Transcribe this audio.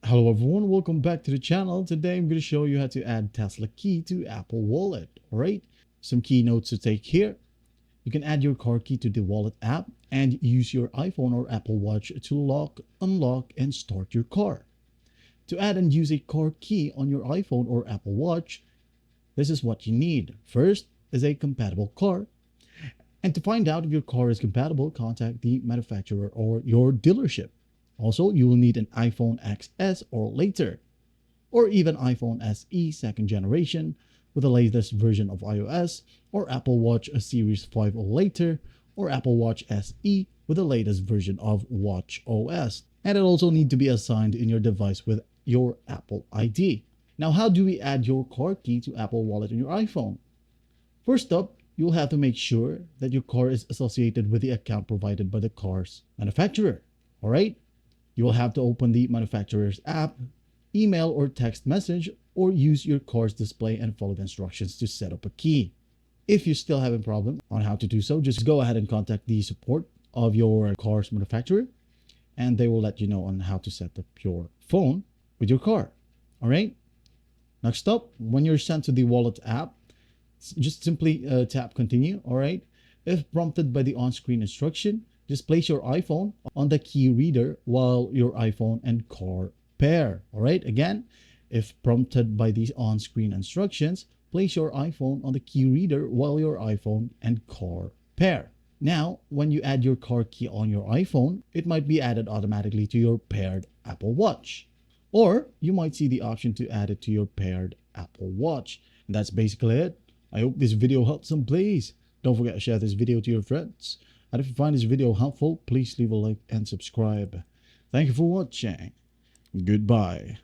Hello everyone, welcome back to the channel. Today I'm going to show you how to add Tesla key to Apple Wallet. Alright, some key notes to take here. You can add your car key to the wallet app and use your iPhone or Apple Watch to lock, unlock, and start your car. To add and use a car key on your iPhone or Apple Watch, this is what you need. First is a compatible car. And to find out if your car is compatible, contact the manufacturer or your dealership. Also, you will need an iPhone XS or later, or even iPhone SE second generation with the latest version of iOS, or Apple Watch Series 5 or later, or Apple Watch SE with the latest version of Watch OS. And it also need to be assigned in your device with your Apple ID. Now, how do we add your car key to Apple Wallet on your iPhone? First up, you'll have to make sure that your car is associated with the account provided by the car's manufacturer. All right? You will have to open the manufacturer's app, email or text message, or use your car's display and follow the instructions to set up a key. If you still have a problem on how to do so, just go ahead and contact the support of your car's manufacturer, and they will let you know on how to set up your phone with your car. All right? Next up, when you're sent to the wallet app, just simply tap continue. All right? If prompted by the on-screen instruction, just place your iPhone on the key reader while your iPhone and car pair. All right. Again, if prompted by these on-screen instructions, place your iPhone on the key reader while your iPhone and car pair. Now, when you add your car key on your iPhone, it might be added automatically to your paired Apple Watch. Or you might see the option to add it to your paired Apple Watch. And that's basically it. I hope this video helped some. Please don't forget to share this video to your friends. And if you find this video helpful, please leave a like and subscribe. Thank you for watching. Goodbye.